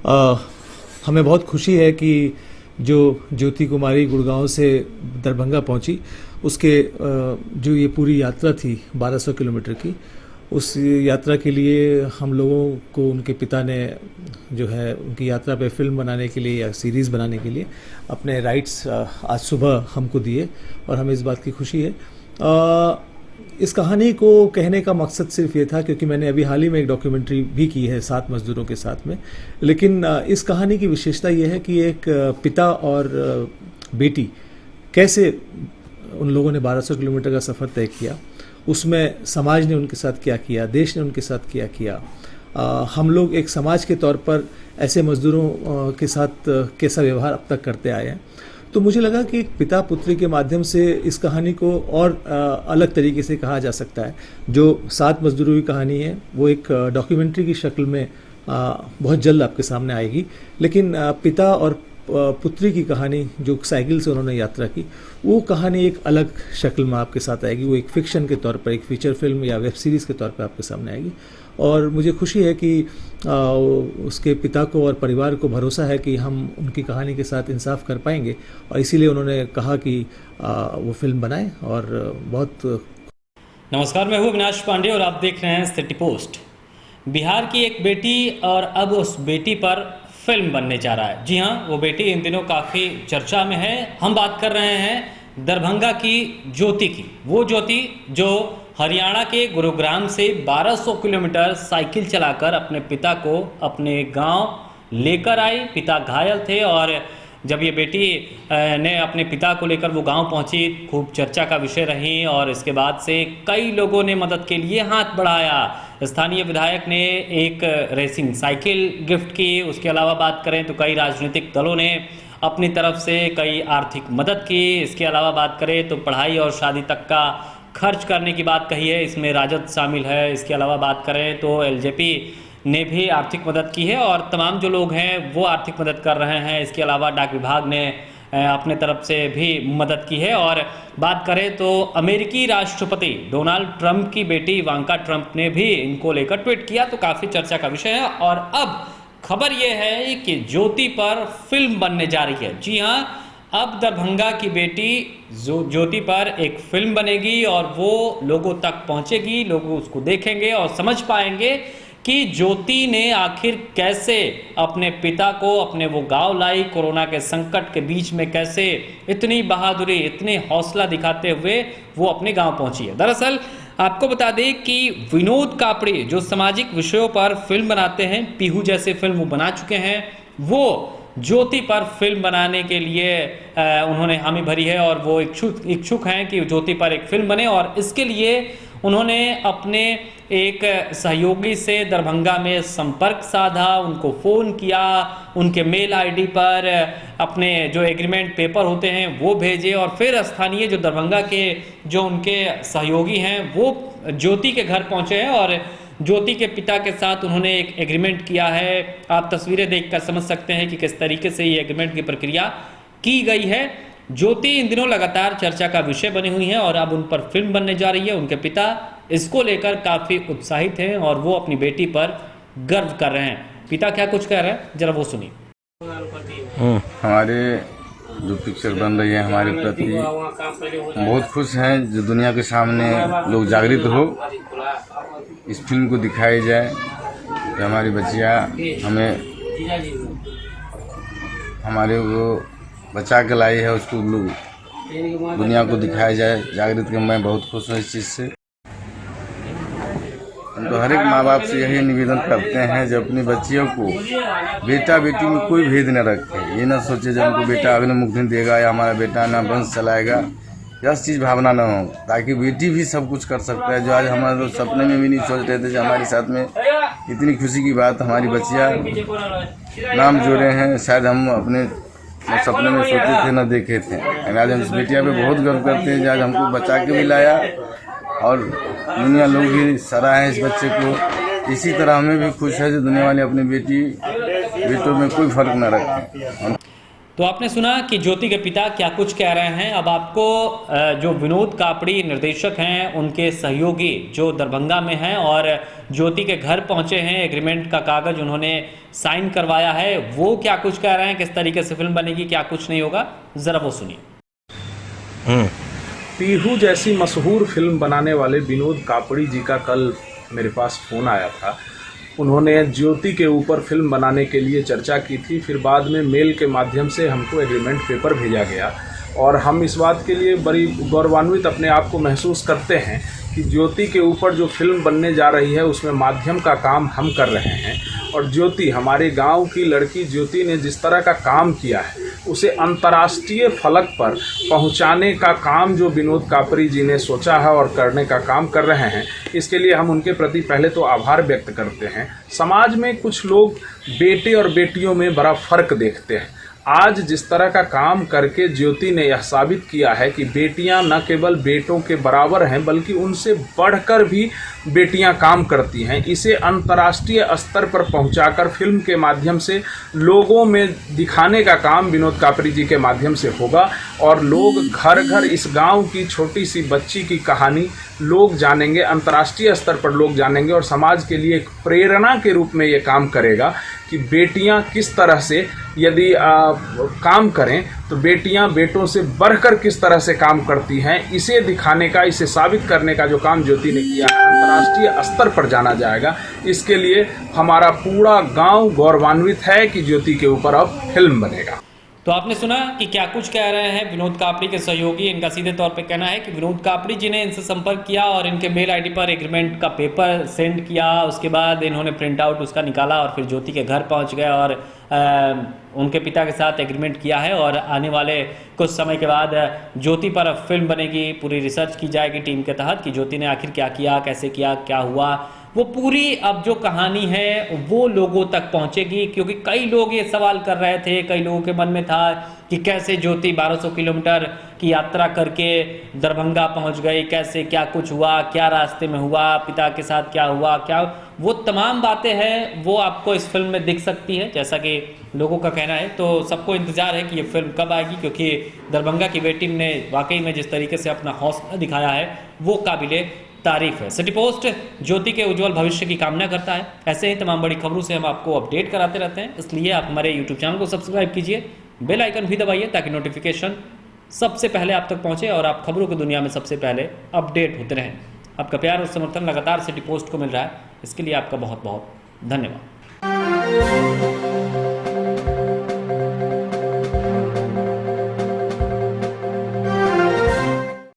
हमें बहुत खुशी है कि जो ज्योति कुमारी गुड़गांव से दरभंगा पहुंची, उसके जो ये पूरी यात्रा थी 1200 किलोमीटर की, उस यात्रा के लिए हम लोगों को उनके पिता ने जो है उनकी यात्रा पे फिल्म बनाने के लिए या सीरीज़ बनाने के लिए अपने राइट्स आज सुबह हमको दिए और हमें इस बात की खुशी है। इस कहानी को कहने का मकसद सिर्फ ये था क्योंकि मैंने अभी हाल ही में एक डॉक्यूमेंट्री भी की है 7 मजदूरों के साथ में, लेकिन इस कहानी की विशेषता ये है कि एक पिता और बेटी कैसे उन लोगों ने 1200 किलोमीटर का सफ़र तय किया, उसमें समाज ने उनके साथ क्या किया, देश ने उनके साथ क्या किया, हम लोग एक समाज के तौर पर ऐसे मजदूरों के साथ कैसा व्यवहार अब तक करते आए हैं। तो मुझे लगा कि एक पिता पुत्री के माध्यम से इस कहानी को और अलग तरीके से कहा जा सकता है। जो 7 मजदूरों की कहानी है वो एक डॉक्यूमेंट्री की शक्ल में बहुत जल्द आपके सामने आएगी, लेकिन पिता और पुत्री की कहानी जो साइकिल से उन्होंने यात्रा की, वो कहानी एक अलग शक्ल में आपके साथ आएगी। वो एक फिक्शन के तौर पर, एक फीचर फिल्म या वेब सीरीज़ के तौर पर आपके सामने आएगी। और मुझे खुशी है कि उसके पिता को और परिवार को भरोसा है कि हम उनकी कहानी के साथ इंसाफ कर पाएंगे, और इसीलिए उन्होंने कहा कि वो फिल्म बनाएं। और बहुत नमस्कार, मैं हूँ अविनाश पांडे और आप देख रहे हैं सिटी पोस्ट। बिहार की एक बेटी और अब उस बेटी पर फिल्म बनने जा रहा है। जी हाँ, वो बेटी इन दिनों काफ़ी चर्चा में है। हम बात कर रहे हैं दरभंगा की ज्योति की। वो ज्योति जो हरियाणा के गुरुग्राम से 1200 किलोमीटर साइकिल चलाकर अपने पिता को अपने गांव लेकर आई। पिता घायल थे और जब ये बेटी ने अपने पिता को लेकर वो गांव पहुंची, खूब चर्चा का विषय रही और इसके बाद से कई लोगों ने मदद के लिए हाथ बढ़ाया। स्थानीय विधायक ने एक रेसिंग साइकिल गिफ्ट की। उसके अलावा बात करें तो कई राजनीतिक दलों ने अपनी तरफ से कई आर्थिक मदद की। इसके अलावा बात करें तो पढ़ाई और शादी तक का खर्च करने की बात कही है, इसमें राजद शामिल है। इसके अलावा बात करें तो एलजेपी ने भी आर्थिक मदद की है और तमाम जो लोग हैं वो आर्थिक मदद कर रहे हैं। इसके अलावा डाक विभाग ने अपने तरफ से भी मदद की है। और बात करें तो अमेरिकी राष्ट्रपति डोनाल्ड ट्रंप की बेटी इवांका ट्रंप ने भी इनको लेकर ट्वीट किया, तो काफ़ी चर्चा का विषय है। और अब खबर यह है कि ज्योति पर फिल्म बनने जा रही है। जी हाँ, अब दरभंगा की बेटी ज्योति पर एक फिल्म बनेगी और वो लोगों तक पहुंचेगी। लोग उसको देखेंगे और समझ पाएंगे कि ज्योति ने आखिर कैसे अपने पिता को अपने वो गांव लाई, कोरोना के संकट के बीच में कैसे इतनी बहादुरी, इतने हौसला दिखाते हुए वो अपने गांव पहुंची है। दरअसल आपको बता दें कि विनोद कापड़ी जो सामाजिक विषयों पर फिल्म बनाते हैं, पीहू जैसे फिल्म वो बना चुके हैं, वो ज्योति पर फिल्म बनाने के लिए उन्होंने हामी भरी है और वो इच्छुक हैं कि ज्योति पर एक फिल्म बने। और इसके लिए उन्होंने अपने एक सहयोगी से दरभंगा में संपर्क साधा, उनको फ़ोन किया, उनके मेल आईडी पर अपने जो एग्रीमेंट पेपर होते हैं वो भेजे और फिर स्थानीय जो दरभंगा के जो उनके सहयोगी हैं वो ज्योति के घर पहुंचे हैं और ज्योति के पिता के साथ उन्होंने एक एग्रीमेंट किया है। आप तस्वीरें देखकर समझ सकते हैं कि किस तरीके से ये एग्रीमेंट की प्रक्रिया की गई है। ज्योति इन दिनों लगातार चर्चा का विषय बनी हुई है और अब उन पर फिल्म बनने जा रही है। उनके पिता इसको लेकर काफ़ी उत्साहित हैं और वो अपनी बेटी पर गर्व कर रहे हैं। पिता क्या कुछ कह रहे हैं, जरा वो सुनिए। हमारे जो पिक्चर बन रही है हमारे प्रति बहुत खुश हैं। जो दुनिया के सामने लोग जागृत हो, इस फिल्म को दिखाई जाए कि हमारी बच्चियाँ हमें हमारे वो बचा के लाई है, उसको लोग दुनिया को दिखाया जाए, जागृत के। मैं बहुत खुश हूँ इस चीज़ से। हम तो हर एक माँ बाप से यही निवेदन करते हैं जब अपनी बच्चियों को बेटा बेटी में कोई भेद न रखे। ये ना सोचे जब हमको बेटा अग्निमुक्ति देगा या हमारा बेटा ना वंश चलाएगा, यह चीज़ भावना न हो, ताकि बेटी भी सब कुछ कर सकता है। जो आज हमारे लोग सपने में भी नहीं सोच रहे थे जो हमारे साथ में इतनी खुशी की बात हमारी बच्चियाँ नाम जोड़े हैं, शायद हम अपने सपने में सोचे थे न देखे थे। आज हम इस बेटिया पे बहुत गर्व करते हैं जो आज हमको बचा के भी लाया और दुनिया लोग भी सराहे इस बच्चे को। इसी तरह हमें भी खुश है जो दुनिया वाले अपनी बेटों में कोई फर्क न रखें। तो आपने सुना कि ज्योति के पिता क्या कुछ कह रहे हैं। अब आपको जो विनोद कापड़ी निर्देशक हैं उनके सहयोगी जो दरभंगा में हैं और ज्योति के घर पहुंचे हैं, एग्रीमेंट का कागज उन्होंने साइन करवाया है, वो क्या कुछ कह रहे हैं, किस तरीके से फिल्म बनेगी, क्या कुछ नहीं होगा, जरा वो सुनिए। पीहू जैसी मशहूर फिल्म बनाने वाले विनोद कापड़ी जी का कल मेरे पास फ़ोन आया था। उन्होंने ज्योति के ऊपर फिल्म बनाने के लिए चर्चा की थी। फिर बाद में मेल के माध्यम से हमको एग्रीमेंट पेपर भेजा गया और हम इस बात के लिए बड़ी गौरवान्वित अपने आप को महसूस करते हैं कि ज्योति के ऊपर जो फिल्म बनने जा रही है उसमें माध्यम का काम हम कर रहे हैं। और ज्योति, हमारे गांव की लड़की ज्योति ने जिस तरह का काम किया है उसे अंतर्राष्ट्रीय फलक पर पहुंचाने का काम जो विनोद कापड़ी जी ने सोचा है और करने का काम कर रहे हैं, इसके लिए हम उनके प्रति पहले तो आभार व्यक्त करते हैं। समाज में कुछ लोग बेटे और बेटियों में बड़ा फर्क देखते हैं। आज जिस तरह का काम करके ज्योति ने यह साबित किया है कि बेटियां न केवल बेटों के बराबर हैं बल्कि उनसे बढ़कर भी बेटियां काम करती हैं, इसे अंतर्राष्ट्रीय स्तर पर पहुंचाकर फिल्म के माध्यम से लोगों में दिखाने का काम विनोद कापड़ी जी के माध्यम से होगा। और लोग घर घर इस गांव की छोटी सी बच्ची की कहानी लोग जानेंगे, अंतर्राष्ट्रीय स्तर पर लोग जानेंगे और समाज के लिए एक प्रेरणा के रूप में ये काम करेगा कि बेटियां किस तरह से यदि काम करें तो बेटियां बेटों से बढ़कर किस तरह से काम करती हैं, इसे दिखाने का, इसे साबित करने का जो काम ज्योति ने किया है अंतर्राष्ट्रीय स्तर पर जाना जाएगा। इसके लिए हमारा पूरा गांव गौरवान्वित है कि ज्योति के ऊपर अब फिल्म बनेगा। तो आपने सुना कि क्या कुछ कह रहे हैं विनोद कापड़ी के सहयोगी। इनका सीधे तौर पे कहना है कि विनोद कापड़ी जी ने इनसे संपर्क किया और इनके मेल आईडी पर एग्रीमेंट का पेपर सेंड किया। उसके बाद इन्होंने प्रिंट आउट उसका निकाला और फिर ज्योति के घर पहुंच गए और उनके पिता के साथ एग्रीमेंट किया है और आने वाले कुछ समय के बाद ज्योति पर फिल्म बनेगी। पूरी रिसर्च की जाएगी टीम के तहत कि ज्योति ने आखिर क्या किया, कैसे किया, क्या हुआ, वो पूरी अब जो कहानी है वो लोगों तक पहुंचेगी। क्योंकि कई लोग ये सवाल कर रहे थे, कई लोगों के मन में था कि कैसे ज्योति 1200 किलोमीटर की यात्रा करके दरभंगा पहुंच गई, कैसे क्या कुछ हुआ, क्या रास्ते में हुआ, पिता के साथ क्या हुआ, क्या वो तमाम बातें हैं वो आपको इस फिल्म में दिख सकती है जैसा कि लोगों का कहना है। तो सबको इंतजार है कि ये फिल्म कब आएगी, क्योंकि दरभंगा की बेटी ने वाकई में जिस तरीके से अपना हौसला दिखाया है वो काबिले तारीफ है। सिटी पोस्ट ज्योति के उज्जवल भविष्य की कामना करता है। ऐसे ही तमाम बड़ी खबरों से हम आपको अपडेट कराते रहते हैं, इसलिए आप हमारे यूट्यूब चैनल को सब्सक्राइब कीजिए, बेल आइकन भी दबाइए ताकि नोटिफिकेशन सबसे पहले आप तक पहुंचे और आप खबरों की दुनिया में सबसे पहले अपडेट होते रहें। आपका प्यार और समर्थन लगातार सिटी पोस्ट को मिल रहा है, इसके लिए आपका बहुत बहुत धन्यवाद।